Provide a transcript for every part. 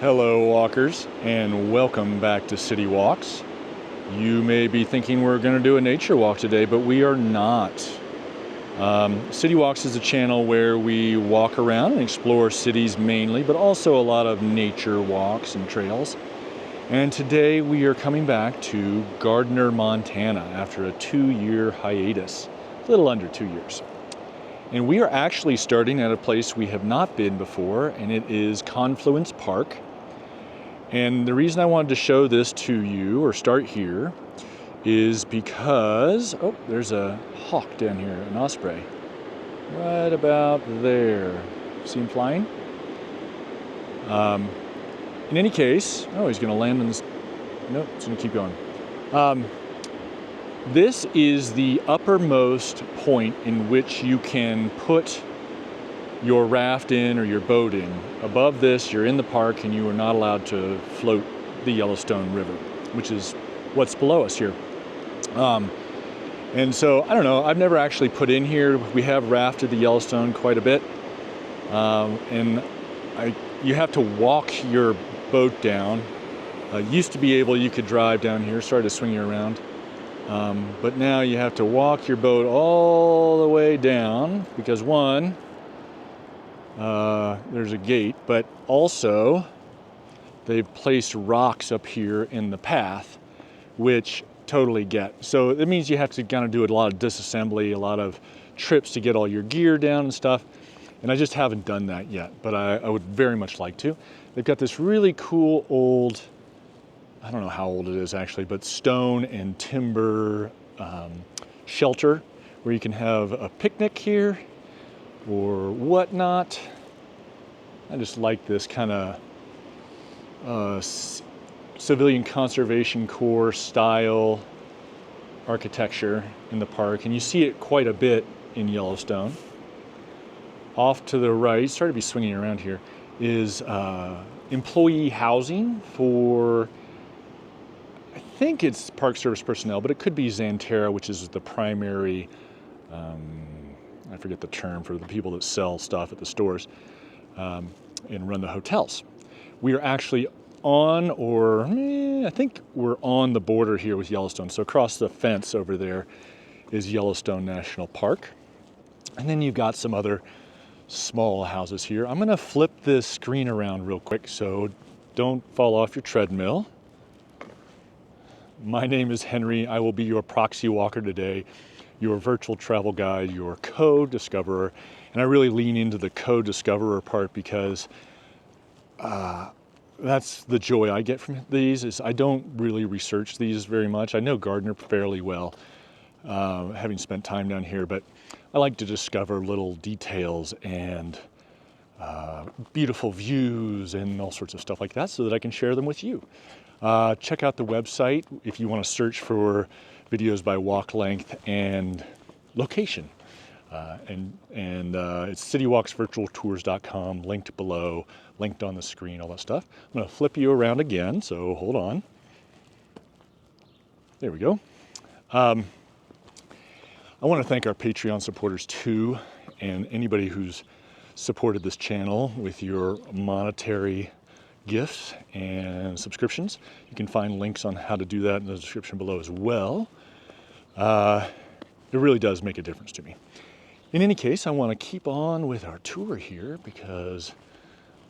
Hello walkers, and welcome back to City Walks. You may be thinking we're going to do a nature walk today, but we are not. City Walks is a channel where we walk around and explore cities mainly, but also a lot of nature walks and trails. And today we are coming back to Gardiner, Montana after a 2-year hiatus, a little under 2 years. And we are actually starting at a place we have not been before, and it is Confluence Park. And the reason I wanted to show this to you, or start here, is because, oh, there's a hawk down here, an osprey, right about there. See him flying? In any case, oh, he's going to land on this. Nope, it's going to keep going. This is the uppermost point in which you can put your raft in or your boat in. Above this, you're in the park and you are not allowed to float the Yellowstone River, which is what's below us here. And so, I don't know, I've never actually put in here. We have rafted the Yellowstone quite a bit. You have to walk your boat down. Used to be able, you could drive down here, started swinging around. But now you have to walk your boat all the way down because one, there's a gate, but also they've placed rocks up here in the path, which totally get. So it means you have to kind of do a lot of disassembly, a lot of trips to get all your gear down and stuff. And I just haven't done that yet, but I would very much like to. They've got this really cool old, I don't know how old it is actually, but stone and timber shelter where you can have a picnic here or whatnot. I just like this kind of civilian conservation corps style architecture in the park, and you see it quite a bit in Yellowstone. Off to the right, sorry to be swinging around here, is employee housing for, I think it's Park Service personnel, but it could be Xanterra, which is the primary, I forget the term, for the people that sell stuff at the stores and run the hotels. We are actually on, I think we're on the border here with Yellowstone. So across the fence over there is Yellowstone National Park. And then you've got some other small houses here. I'm going to flip this screen around real quick, so don't fall off your treadmill. My name is Henry. I will be your proxy walker today, your virtual travel guide, your co-discoverer. And I really lean into the co-discoverer part because that's the joy I get from these. Is I don't really research these very much. I know Gardiner fairly well, having spent time down here, but I like to discover little details and beautiful views and all sorts of stuff like that so that I can share them with you. Check out the website if you want to search for videos by walk length and location. It's citywalksvirtualtours.com, linked below, linked on the screen, all that stuff. I'm going to flip you around again, so hold on. There we go. I want to thank our Patreon supporters too, and anybody who's supported this channel with your monetary gifts and subscriptions. You can find links on how to do that in the description below as well. It really does make a difference to me. In any case, I want to keep on with our tour here because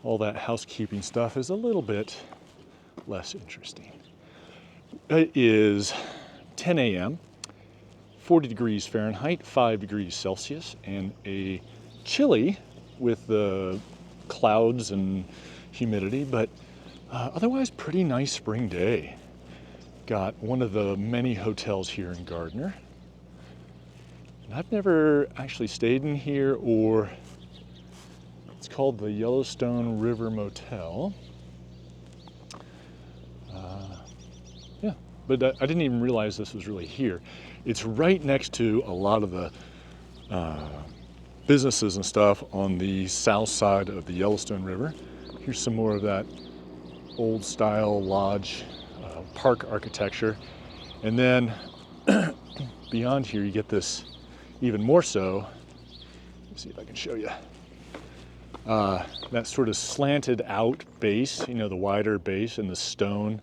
all that housekeeping stuff is a little bit less interesting. It is 10 a.m., 40 degrees Fahrenheit, 5 degrees Celsius, and a chilly with the clouds and humidity, but otherwise pretty nice spring day. Got one of the many hotels here in Gardiner. And I've never actually stayed in here, or it's called the Yellowstone River Motel. Yeah, but I didn't even realize this was really here. It's right next to a lot of the businesses and stuff on the south side of the Yellowstone River. Here's some more of that old style lodge park architecture. And then beyond here you get this even more so. Let's see if I can show you. that sort of slanted out base, you know, the wider base, and the stone,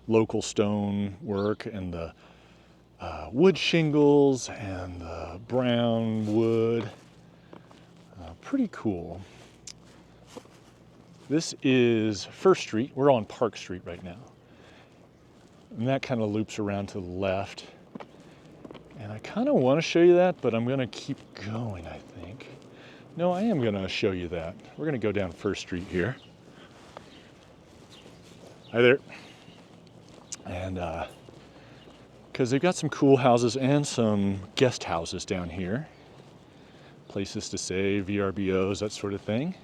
local stone work, and the wood shingles and the brown wood. Pretty cool. This is First Street. We're on Park Street right now. And that kind of loops around to the left. And I kind of want to show you that, but I'm going to keep going, I think. No, I am going to show you that. We're going to go down First Street here. Hi there. And because they've got some cool houses and some guest houses down here. Places to stay, VRBOs, that sort of thing.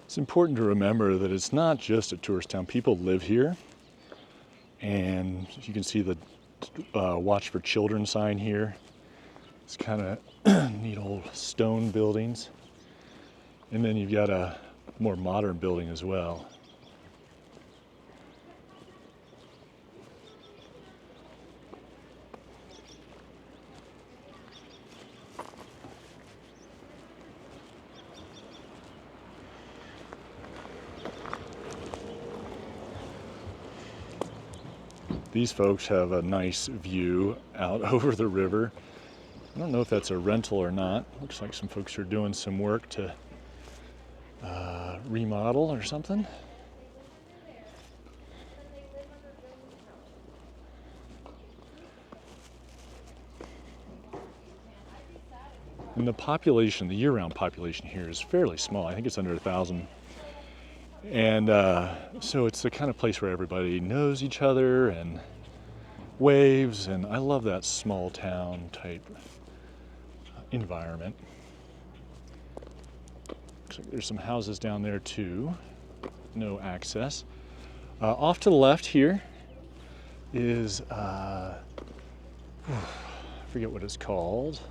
It's important to remember that it's not just a tourist town. People live here, and you can see the Watch for Children sign here. It's kind of neat old stone buildings. And then you've got a more modern building as well. These folks have a nice view out over the river. I don't know if that's a rental or not. Looks like some folks are doing some work to remodel or something. And the population, the year-round population here is fairly small. I think it's under 1,000. And so it's the kind of place where everybody knows each other and waves, and I love that small town type environment. Looks like there's some houses down there too. No access. Off to the left here is, I forget what it's called,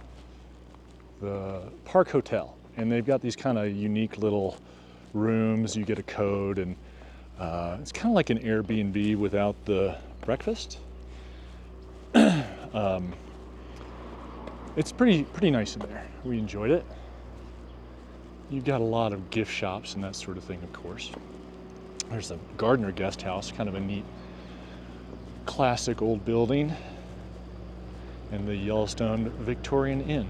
the Park Hotel. And they've got these kind of unique little rooms. You get a code, and it's kind of like an Airbnb without the breakfast. It's pretty nice in there. We enjoyed it. You've got a lot of gift shops and that sort of thing, of course. There's a Gardiner guest house, kind of a neat classic old building, and the Yellowstone Victorian Inn.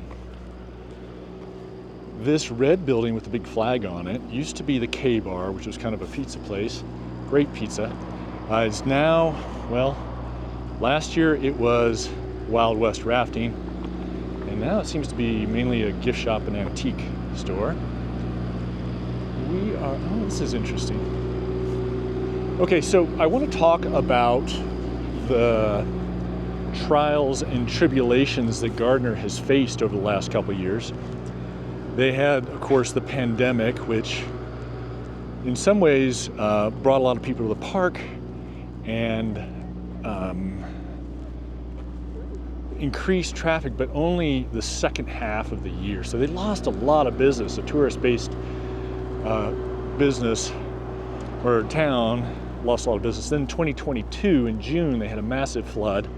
This red building with the big flag on it used to be the K-Bar, which was kind of a pizza place. Great pizza. It's now, well, last year it was Wild West Rafting, and now it seems to be mainly a gift shop and antique store. Oh, this is interesting. Okay, so I want to talk about the trials and tribulations that Gardiner has faced over the last couple of years. They had, of course, the pandemic, which in some ways brought a lot of people to the park and increased traffic, but only the second half of the year. So they lost a lot of business, a tourist-based business or town lost a lot of business. Then in 2022, in June, they had a massive flood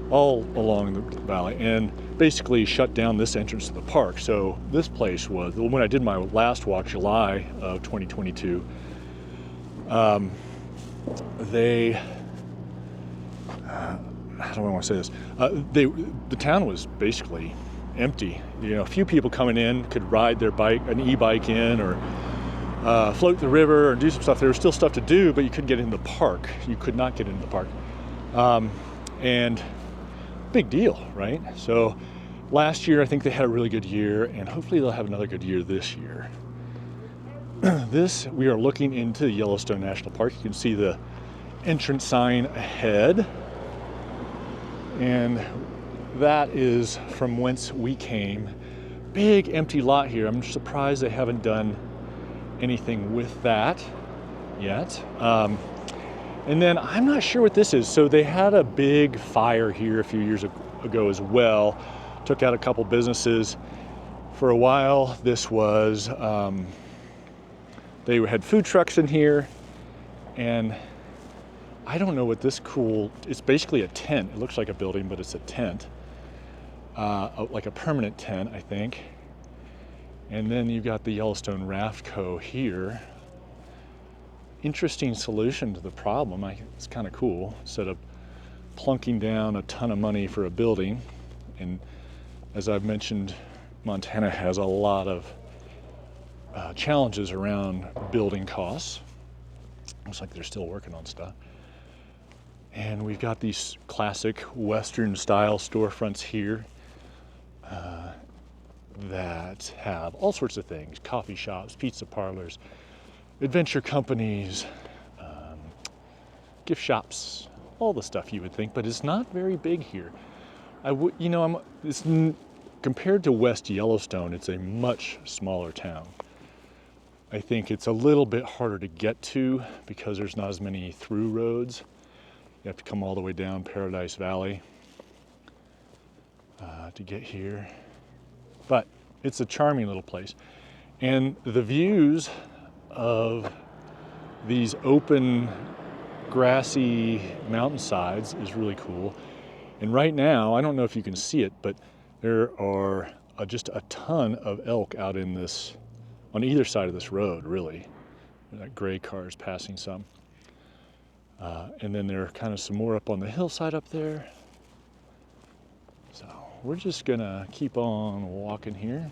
all along the valley and basically shut down this entrance to the park. So this place was, when I did my last walk, July of 2022, they, how do I want to say this? The town was basically empty. You know, a few people coming in could ride their bike, an e-bike in, or float the river and do some stuff. There was still stuff to do, but you couldn't get into the park. You could not get into the park. And big deal, right? So last year, I think they had a really good year, and hopefully they'll have another good year this year. We are looking into Yellowstone National Park. You can see the entrance sign ahead, and that is from whence we came. Big empty lot here. I'm surprised they haven't done anything with that yet. And then I'm not sure what this is. So they had a big fire here a few years ago as well. Took out a couple businesses. For a while, this was, they had food trucks in here, and I don't know what this cool, it's basically a tent. It looks like a building, but it's a tent. Like a permanent tent, I think. And then you've got the Yellowstone Raft Co. here. Interesting solution to the problem. It's kind of cool. Instead of plunking down a ton of money for a building, and as I've mentioned, Montana has a lot of challenges around building costs. Looks like they're still working on stuff. And we've got these classic Western style storefronts here that have all sorts of things: coffee shops, pizza parlors, adventure companies, gift shops, all the stuff you would think, but it's not very big here. Compared to West Yellowstone, it's a much smaller town. I think it's a little bit harder to get to because there's not as many through roads. You have to come all the way down Paradise Valley to get here. But it's a charming little place. And the views of these open, grassy mountainsides is really cool. And right now, I don't know if you can see it, but there are just a ton of elk out in this, on either side of this road, really. That gray car is passing some. And then there are kind of some more up on the hillside up there. So we're just gonna keep on walking here.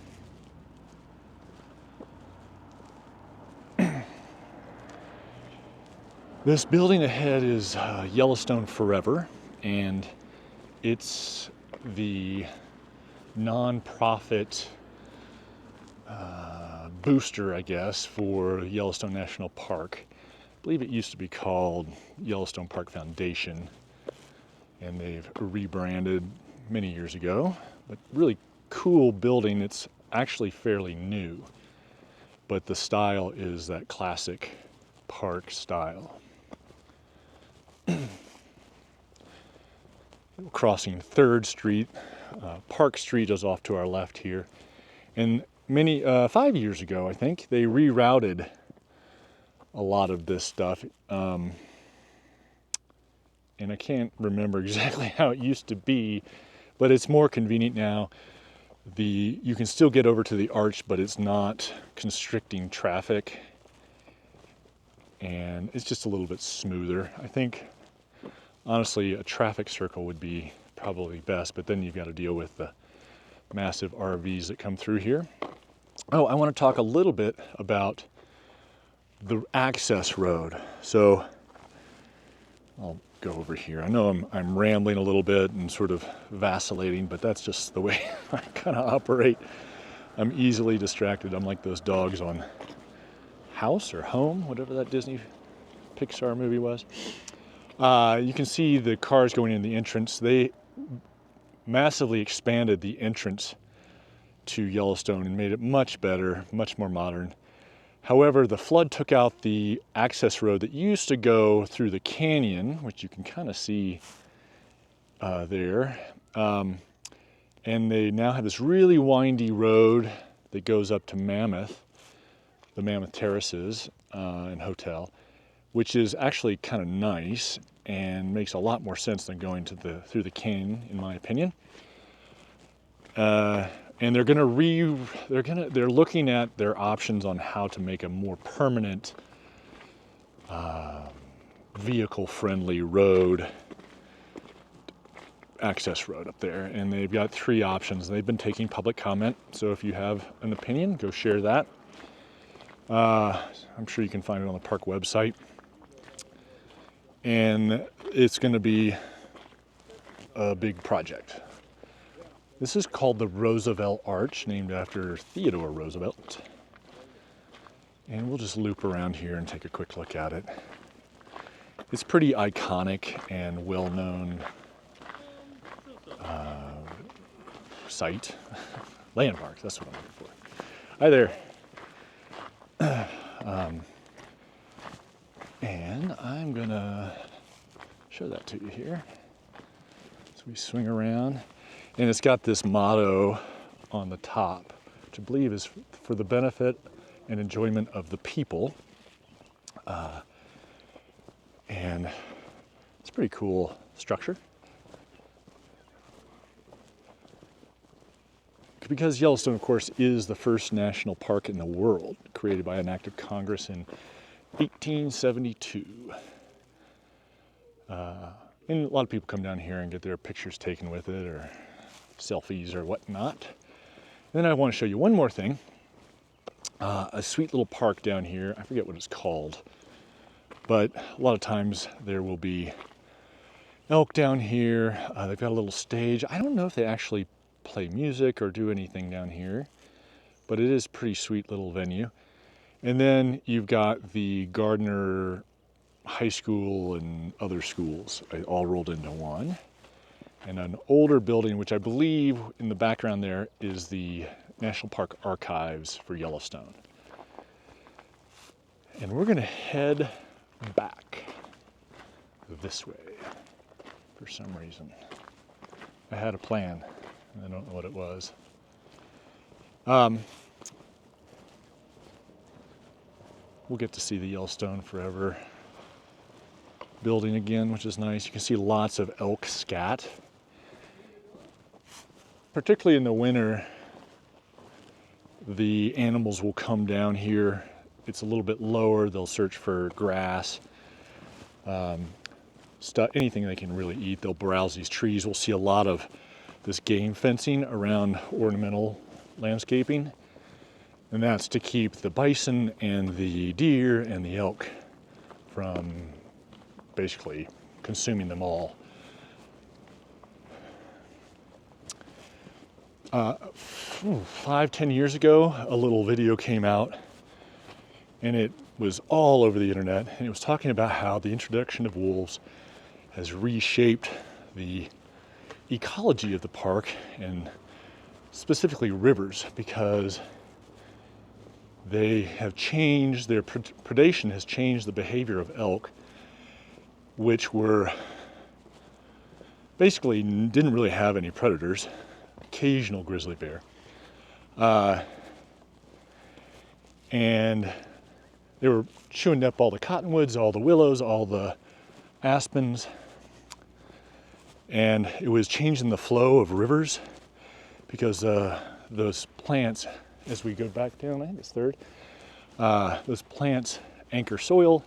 This building ahead is Yellowstone Forever, and it's the nonprofit booster, I guess, for Yellowstone National Park. I believe it used to be called Yellowstone Park Foundation, and they've rebranded many years ago. But really cool building. It's actually fairly new, but the style is that classic park style. Crossing 3rd Street, Park Street is off to our left here, and 5 years ago, I think, they rerouted a lot of this stuff, and I can't remember exactly how it used to be, but it's more convenient now. You can still get over to the arch, but it's not constricting traffic, and it's just a little bit smoother. I think, honestly, a traffic circle would be probably best, but then you've got to deal with the massive RVs that come through here. Oh, I want to talk a little bit about the access road. So I'll go over here. I know I'm rambling a little bit and sort of vacillating, but that's just the way I kind of operate. I'm easily distracted. I'm like those dogs on House or Home, whatever that Disney Pixar movie was. You can see the cars going in the entrance. They massively expanded the entrance to Yellowstone and made it much better, much more modern. However, the flood took out the access road that used to go through the canyon, which you can kind of see there. And they now have this really windy road that goes up to Mammoth, the Mammoth Terraces and Hotel, which is actually kind of nice and makes a lot more sense than going through the canyon, in my opinion. And they're looking at their options on how to make a more permanent, vehicle-friendly road, access road up there. And they've got 3 options. They've been taking public comment, so if you have an opinion, go share that. I'm sure you can find it on the park website. And it's going to be a big project. This is called the Roosevelt Arch, named after Theodore Roosevelt. And we'll just loop around here and take a quick look at it. It's pretty iconic and well-known site. Landmark, that's what I'm looking for. Hi there. And I'm gonna show that to you here. So we swing around, and it's got this motto on the top, which I believe is for the benefit and enjoyment of the people. And a pretty cool structure. Because Yellowstone, of course, is the first national park in the world, created by an act of Congress in 1872. And a lot of people come down here and get their pictures taken with it, or selfies or whatnot. And then I want to show you one more thing. A sweet little park down here. I forget what it's called. But a lot of times there will be elk down here. They've got a little stage. I don't know if they actually play music or do anything down here, but it is a pretty sweet little venue. And then you've got the Gardiner High School and other schools all rolled into one. And an older building, which I believe in the background there is the National Park Archives for Yellowstone. And we're gonna head back this way for some reason. I had a plan. I don't know what it was. We'll get to see the Yellowstone Forever building again, which is nice. You can see lots of elk scat. Particularly in the winter, the animals will come down here. It's a little bit lower. They'll search for grass, anything they can really eat. They'll browse these trees. We'll see a lot of this game fencing around ornamental landscaping, and that's to keep the bison and the deer and the elk from basically consuming them all. 5-10 years ago, a little video came out, and it was all over the internet, and it was talking about how the introduction of wolves has reshaped the ecology of the park, and specifically rivers, because they have changed, their predation has changed the behavior of elk, which were basically didn't really have any predators, occasional grizzly bear. And they were chewing up all the cottonwoods, all the willows, all the aspens, and it was changing the flow of rivers because those plants, as we go back down, I think it's third, those plants anchor soil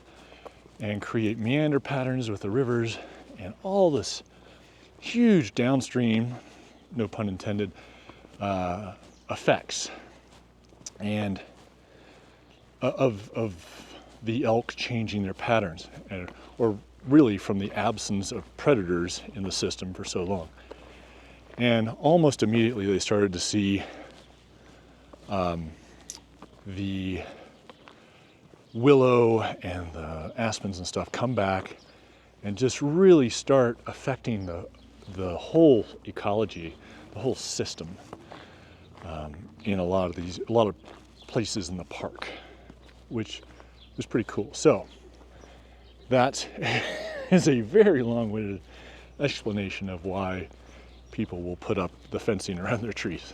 and create meander patterns with the rivers, and all this huge downstream, no pun intended, effects and of the elk changing their patterns, or really from the absence of predators in the system for so long. And almost immediately they started to see the willow and the aspens and stuff come back and just really start affecting the whole ecology, the whole system, in a lot of places in the park, which was pretty cool. So that is a very long-winded explanation of why people will put up the fencing around their trees.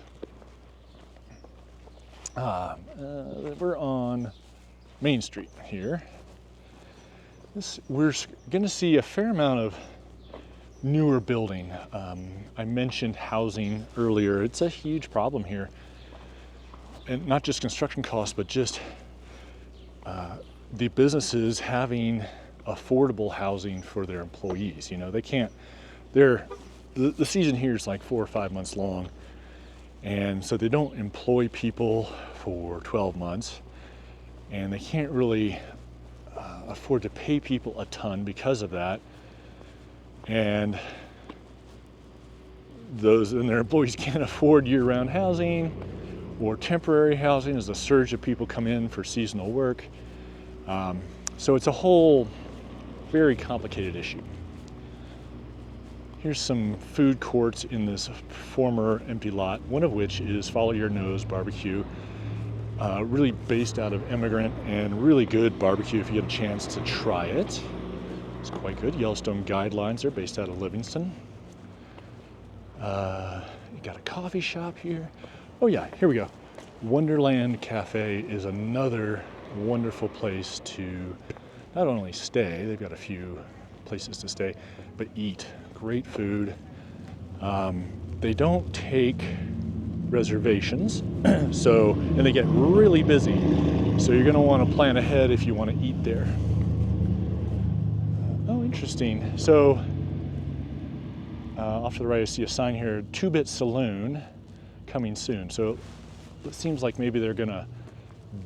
We're on Main Street here. We're going to see a fair amount of newer building. I mentioned housing earlier. It's a huge problem here. And not just construction costs, but just the businesses having affordable housing for their employees. You know, they can't, the season here is like 4 or 5 months long. And so they don't employ people for 12 months, and they can't really afford to pay people a ton because of that. And their employees can't afford year-round housing or temporary housing as a surge of people come in for seasonal work. So it's a whole very complicated issue. Here's some food courts in this former empty lot, one of which is Follow Your Nose Barbecue. Really based out of Immigrant, and really good barbecue if you get a chance to try it. It's quite good. Yellowstone Guidelines are based out of Livingston. You got a coffee shop here. Oh yeah, here we go. Wonderland Cafe is another wonderful place to not only stay, they've got a few places to stay, but eat. Great food. They don't take reservations, so, and they get really busy. So you're gonna wanna plan ahead if you wanna eat there. Oh, interesting. So, off to the right, I see a sign here, 2-Bit Saloon, coming soon. So it seems like maybe they're gonna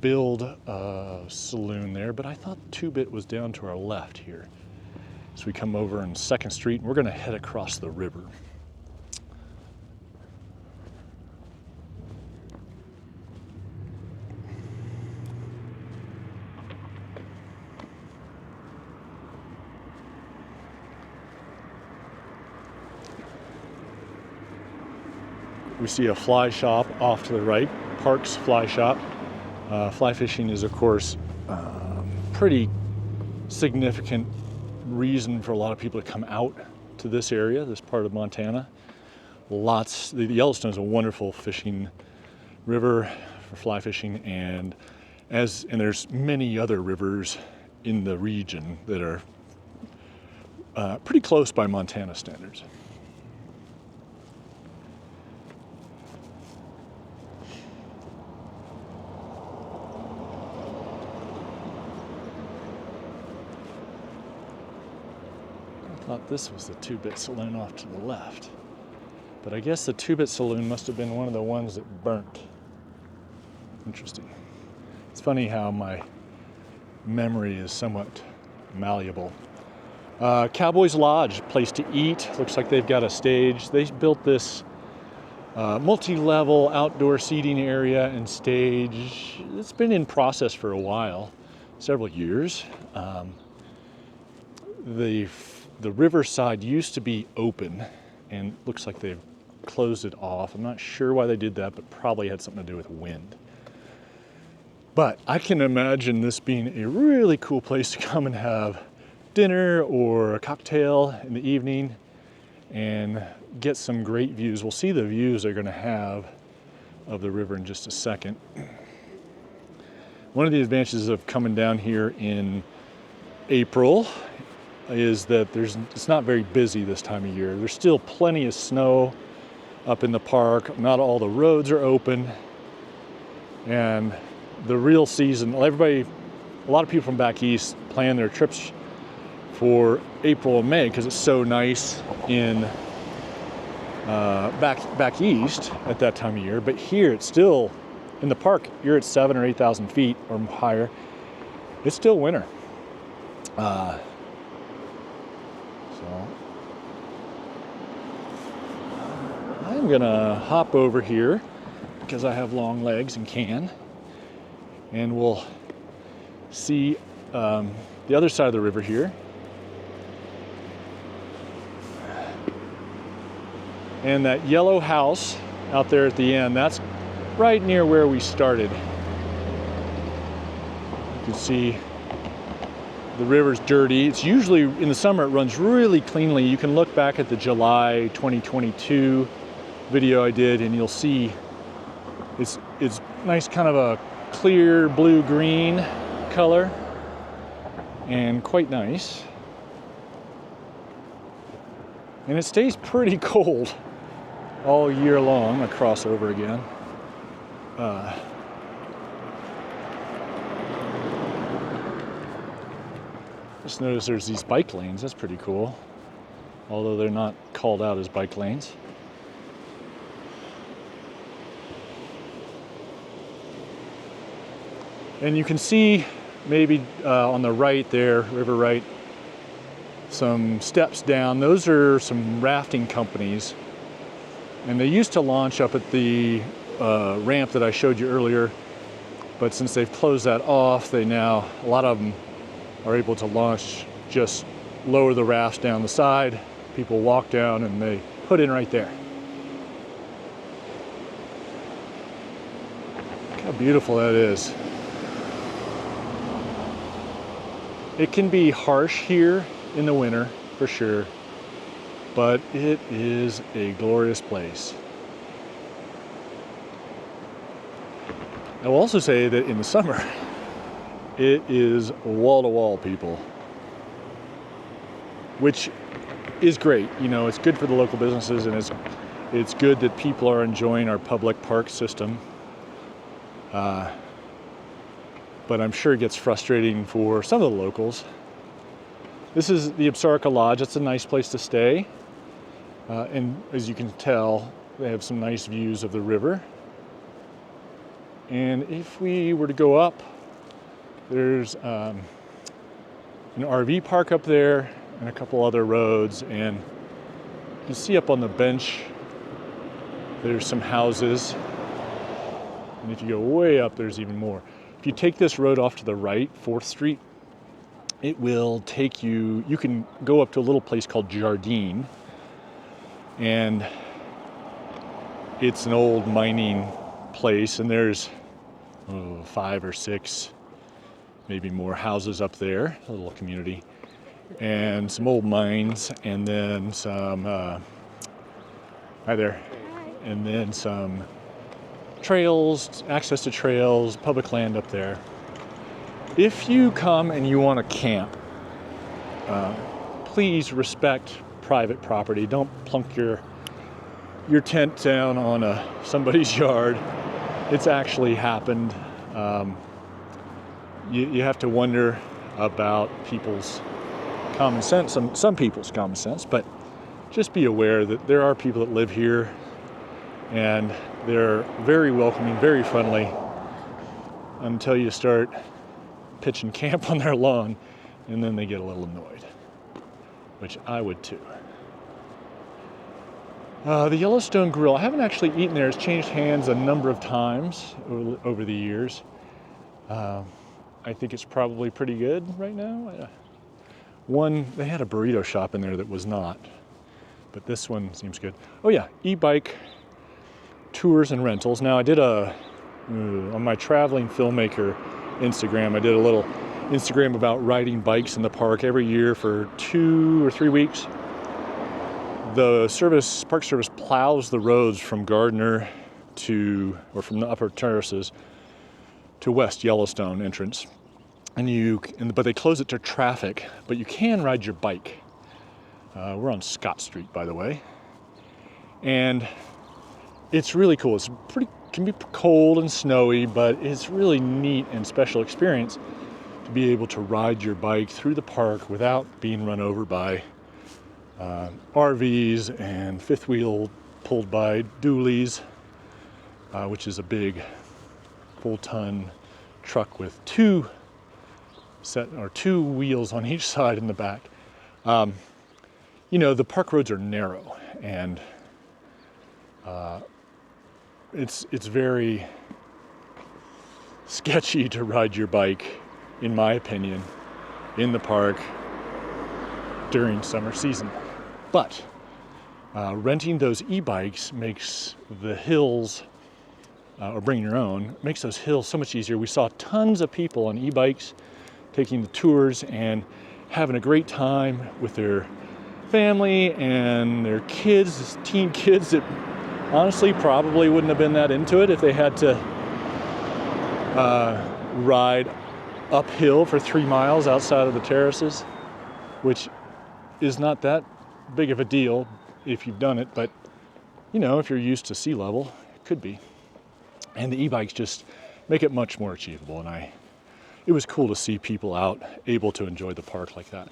build a saloon there, but I thought 2-Bit was down to our left here. So we come over on 2nd Street, and we're gonna head across the river. We see a fly shop off to the right, Parks Fly Shop. Fly fishing is, of course, pretty significant reason for a lot of people to come out to this area, this part of Montana. The Yellowstone is a wonderful fishing river for fly fishing, and there's many other rivers in the region that are pretty close by Montana standards. I thought this was the 2-Bit Saloon off to the left. But I guess the 2-Bit Saloon must have been one of the ones that burnt. Interesting. It's funny how my memory is somewhat malleable. Cowboys Lodge, place to eat. Looks like they've got a stage. They built this multi-level outdoor seating area and stage. It's been in process for a while, several years. The riverside used to be open, and looks like they've closed it off. I'm not sure why they did that, but probably had something to do with wind. But I can imagine this being a really cool place to come and have dinner or a cocktail in the evening and get some great views. We'll see the views they're going to have of the river in just a second. One of the advantages of coming down here in April is that it's not very busy this time of year. There's still plenty of snow up in the park. Not all the roads are open. And the real season, a lot of people from back east plan their trips for April and May because it's so nice in back east at that time of year. But here it's still, in the park, you're at 7,000 or 8,000 feet or higher. It's still winter. I'm gonna hop over here because I have long legs and can, and we'll see the other side of the river here. And that yellow house out there at the end, that's right near where we started. You can see the river's dirty. It's usually, in the summer, it runs really cleanly. You can look back at the July 2022 video I did, and you'll see it's nice, kind of a clear blue-green color, and quite nice. And it stays pretty cold all year long. I'll cross over again. Just notice there's these bike lanes. That's pretty cool, although they're not called out as bike lanes. And you can see maybe on the right there, river right, some steps down. Those are some rafting companies, and they used to launch up at the ramp that I showed you earlier, but since they've closed that off, a lot of them are able to launch, just lower the rafts down the side, people walk down, and they put in right there. Look how beautiful that is. It can be harsh here in the winter, for sure, but it is a glorious place. I will also say that in the summer, it is wall-to-wall, people. which is great. You know, it's good for the local businesses, and it's good that people are enjoying our public park system. But I'm sure it gets frustrating for some of the locals. This is the Absarka Lodge. It's a nice place to stay. And as you can tell, they have some nice views of the river. And if we were to go up, there's an RV park up there and a couple other roads. And you can see up on the bench, there's some houses. And if you go way up, there's even more. If you take this road off to the right, 4th Street, it will take you, you can go up to a little place called Jardine. And it's an old mining place, and there's 5 or 6, maybe more houses up there, a little community, and some old mines, and then some, hi there, and then some trails, access to trails, public land up there. If you come and you want to camp, please respect private property. Don't plunk your tent down on somebody's yard. It's actually happened. You have to wonder about people's common sense, some people's common sense, but just be aware that there are people that live here, and they're very welcoming, very friendly, until you start pitching camp on their lawn, and then they get a little annoyed, which I would too. The Yellowstone Grill, I haven't actually eaten there. It's changed hands a number of times over the years. I think it's probably pretty good right now. They had a burrito shop in there that was not, but this one seems good. Oh yeah, e-bike tours and rentals. Now I did on my traveling filmmaker Instagram, I did a little Instagram about riding bikes in the park every year for 2 or 3 weeks. The Park Service plows the roads from Gardiner or from the upper terraces to West Yellowstone entrance. But they close it to traffic, but you can ride your bike. We're on Scott Street, by the way. And it's really cool. Can be cold and snowy, but it's really neat and special experience to be able to ride your bike through the park without being run over by RVs and fifth wheel pulled by dualies, which is a big full-ton truck with two wheels on each side in the back. The park roads are narrow, and it's very sketchy to ride your bike, in my opinion, in the park during summer season. But renting those e-bikes makes the hills, or bringing your own, makes those hills so much easier. We saw tons of people on e-bikes taking the tours and having a great time with their family and their kids, teen kids that honestly probably wouldn't have been that into it if they had to ride uphill for 3 miles outside of the terraces, which is not that big of a deal if you've done it, but if you're used to sea level, it could be. And the e-bikes just make it much more achievable, and it was cool to see people out able to enjoy the park like that.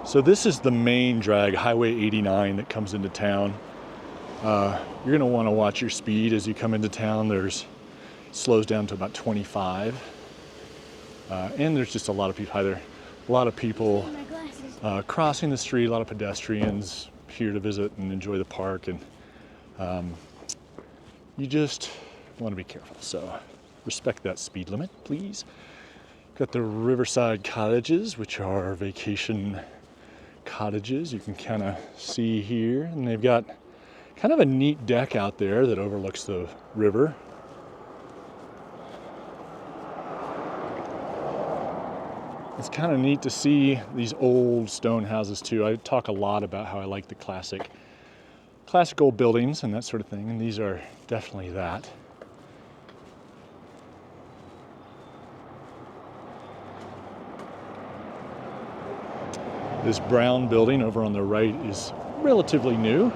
So this is the main drag, Highway 89, that comes into town. You're going to want to watch your speed as you come into town. It slows down to about 25. And there's just a lot of people. Hi there. A lot of people crossing the street, a lot of pedestrians here to visit and enjoy the park. And you just want to be careful. So respect that speed limit, please. Got the Riverside Cottages, which are vacation cottages. You can kind of see here, and they've got kind of a neat deck out there that overlooks the river. It's kind of neat to see these old stone houses too. I talk a lot about how I like the classic old buildings and that sort of thing, and these are definitely that. This brown building over on the right is relatively new.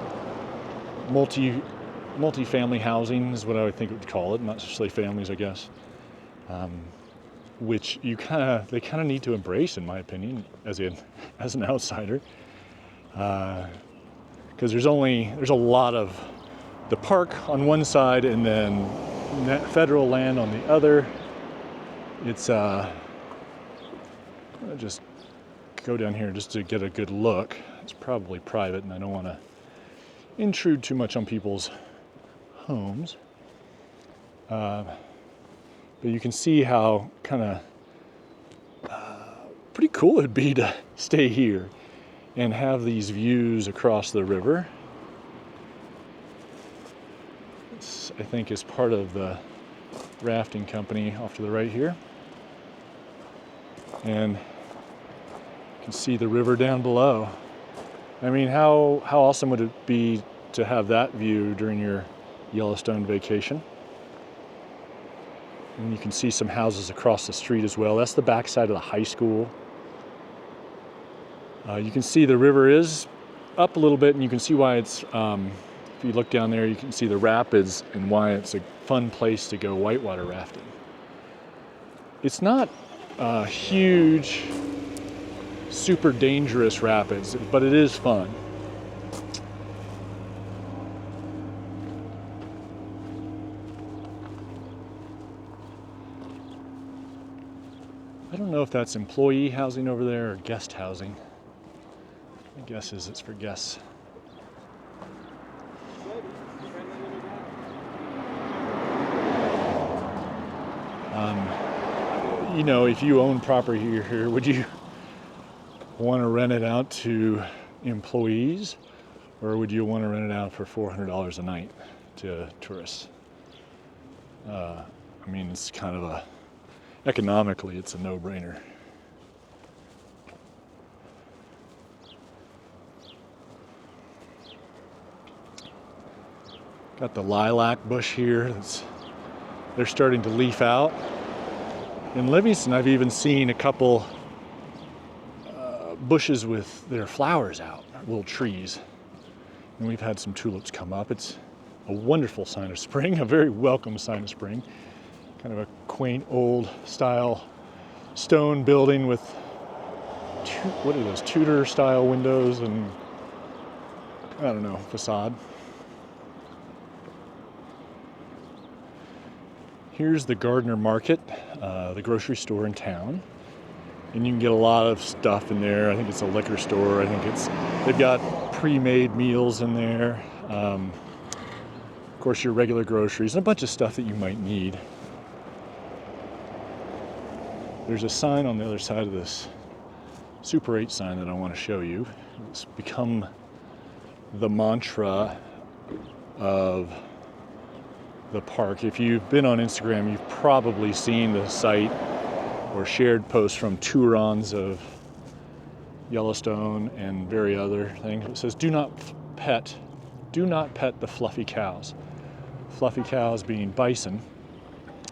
Multi-family housing is what I would think would call it, not necessarily families, I guess. Which they kind of need to embrace, in my opinion, as an outsider, because there's a lot of the park on one side and then federal land on the other. It's I'll just go down here just to get a good look. It's probably private, and I don't want to intrude too much on people's homes. But you can see how kind of pretty cool it'd be to stay here and have these views across the river. This, I think, is part of the rafting company off to the right here. And you can see the river down below. I mean, how awesome would it be to have that view during your Yellowstone vacation? And you can see some houses across the street as well. That's the backside of the high school. You can see the river is up a little bit, and you can see why it's, if you look down there, you can see the rapids and why it's a fun place to go whitewater rafting. It's not huge, super dangerous rapids, but it is fun. I don't know if that's employee housing over there or guest housing. My guess is it's for guests. You know, if you own property here, would you want to rent it out to employees, or would you want to rent it out for $400 a night to tourists? I mean, it's kind of economically, it's a no-brainer. Got the lilac bush here. They're starting to leaf out. In Livingston, I've even seen a couple bushes with their flowers out, little trees. And we've had some tulips come up. It's a wonderful sign of spring, a very welcome sign of spring. Kind of a quaint old style stone building with what are those, Tudor style windows and I don't know, facade. Here's the Gardiner Market, the grocery store in town. And you can get a lot of stuff in there. I think it's a liquor store. I think they've got pre-made meals in there. Of course, your regular groceries and a bunch of stuff that you might need. There's a sign on the other side of this Super 8 sign that I want to show you. It's become the mantra of the park. If you've been on Instagram, you've probably seen the site or shared posts from tour-ons of Yellowstone and various other things. It says, do not pet the fluffy cows. Fluffy cows being bison,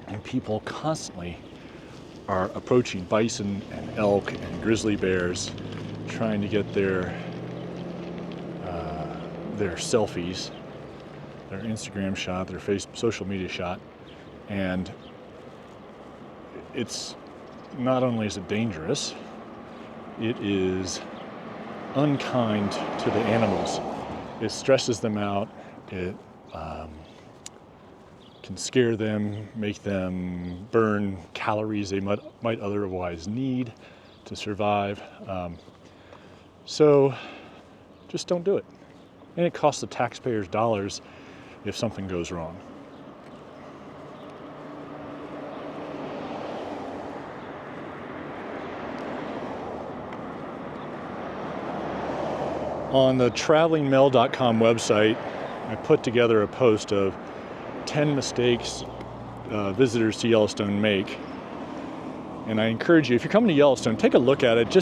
and people constantly are approaching bison and elk and grizzly bears, trying to get their selfies, their Instagram shot, their social media shot, and it's not only is it dangerous, it is unkind to the animals. It stresses them out. It can scare them, make them burn calories they might otherwise need to survive. So just don't do it. And it costs the taxpayers dollars if something goes wrong. On the travelingmail.com website, I put together a post of 10 mistakes visitors to Yellowstone make. And I encourage you, if you're coming to Yellowstone, take a look at it.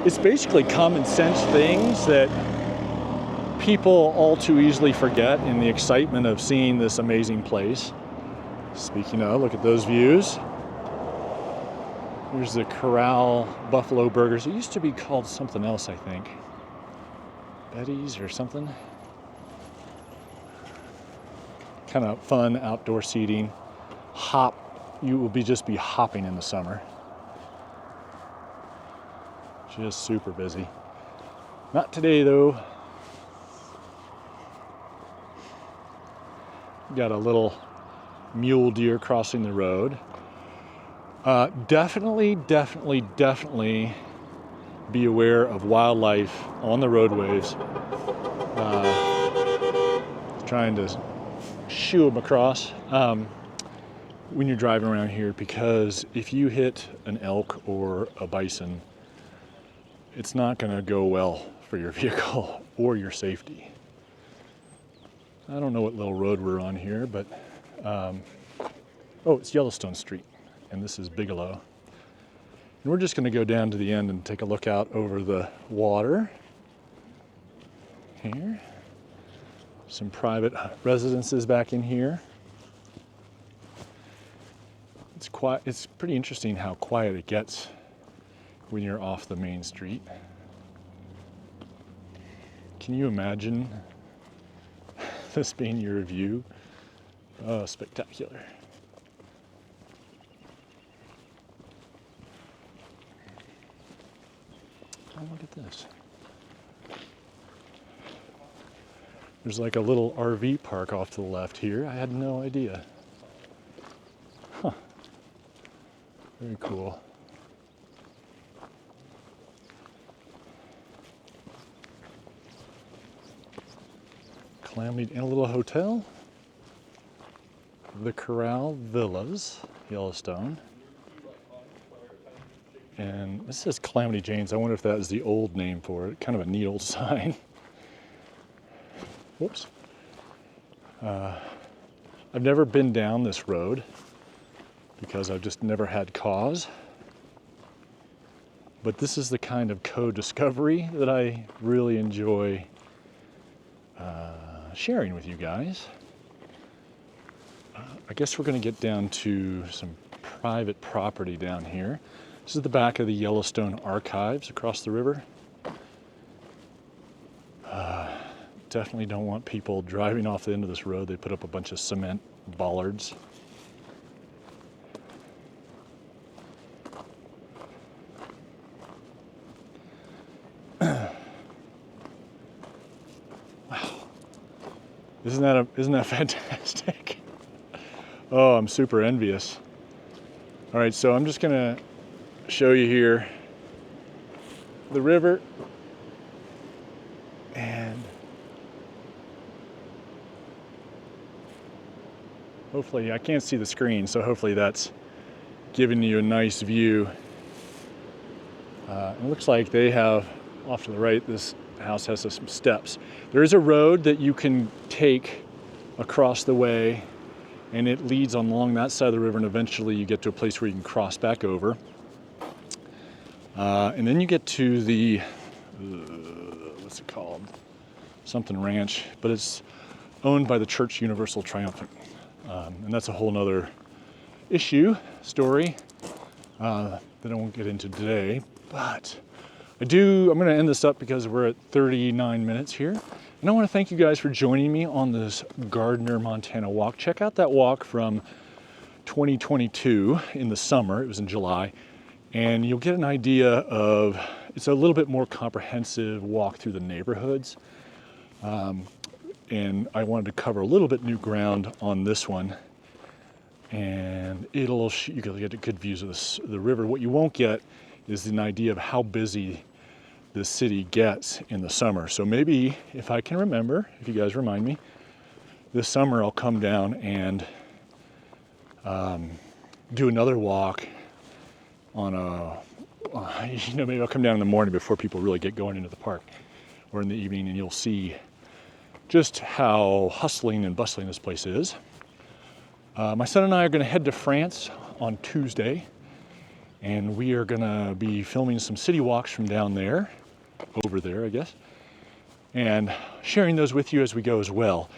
It's basically common sense things that people all too easily forget in the excitement of seeing this amazing place. Speaking of, look at those views. Here's the Corral Buffalo Burgers. It used to be called something else, I think. Betty's or something. Kind of fun outdoor seating. You will just be hopping in the summer. Just super busy. Not today though. Got a little mule deer crossing the road. Definitely be aware of wildlife on the roadways. Trying to shoo them across when you're driving around here, because if you hit an elk or a bison, it's not going to go well for your vehicle or your safety. I don't know what little road we're on here, but it's Yellowstone Street, and this is Bigelow. And we're just going to go down to the end and take a look out over the water here. Some private residences back in here. It's quiet. It's pretty interesting how quiet it gets when you're off the main street. Can you imagine this being your view? Oh, spectacular. Oh, look at this. There's like a little RV park off to the left here. I had no idea. Huh. Very cool. Calamity, and a little hotel. The Corral Villas, Yellowstone. And this says Calamity Jane's. I wonder if that is the old name for it. Kind of a neat old sign. Whoops. I've never been down this road because I've just never had cause. But this is the kind of co-discovery that I really enjoy sharing with you guys. I guess we're going to get down to some private property down here. This is the back of the Yellowstone Archives across the river. Definitely don't want people driving off the end of this road. They put up a bunch of cement bollards. Wow. Isn't that fantastic? Oh, I'm super envious. All right, so I'm just gonna show you here the river, and hopefully, I can't see the screen, so hopefully that's giving you a nice view. It looks like they have, off to the right, this house has some steps. There is a road that you can take across the way, and it leads along that side of the river, and eventually you get to a place where you can cross back over. And then you get to the, what's it called? Something Ranch, but it's owned by the Church Universal Triumphant. And that's a whole nother story that I won't get into today. But I'm going to end this up because we're at 39 minutes here. And I want to thank you guys for joining me on this Gardiner, Montana walk. Check out that walk from 2022 in the summer. It was in July. And you'll get an idea of, it's a little bit more comprehensive walk through the neighborhoods. And I wanted to cover a little bit new ground on this one. And you can get good views of the river. What you won't get is an idea of how busy the city gets in the summer. So maybe, if I can remember, if you guys remind me, this summer I'll come down and do another walk on maybe I'll come down in the morning before people really get going into the park, or in the evening, and you'll see just how hustling and bustling this place is. My son and I are going to head to France on Tuesday, and we are going to be filming some city walks from down there, over there, I guess, and sharing those with you as we go as well.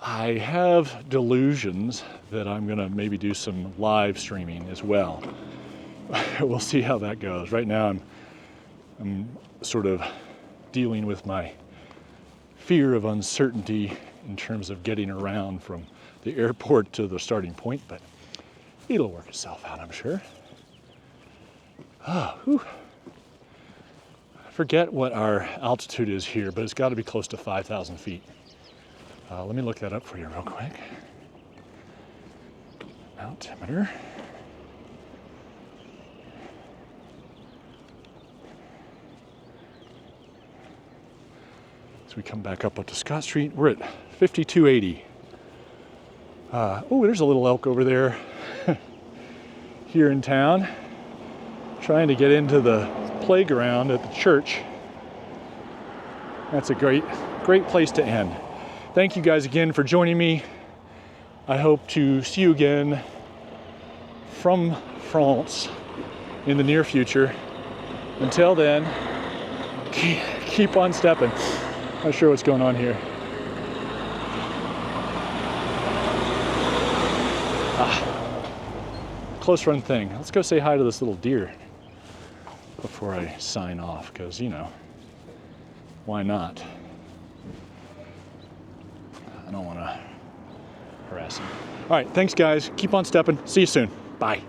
I have delusions that I'm going to maybe do some live streaming as well. we'll see how that goes. Right now I'm sort of dealing with my fear of uncertainty in terms of getting around from the airport to the starting point, but it'll work itself out, I'm sure. Whew. I forget what our altitude is here, but it's got to be close to 5,000 feet. Let me look that up for you real quick. Altimeter. As we come back up to Scott Street, we're at 5280. Oh, there's a little elk over there here in town, trying to get into the playground at the church. That's a great place to end. Thank you guys again for joining me. I hope to see you again from France in the near future. Until then, keep on stepping. Not sure what's going on here. Close run thing. Let's go say hi to this little deer before I sign off, because, you know, why not? I don't want to harass him. All right, thanks guys. Keep on stepping. See you soon. Bye.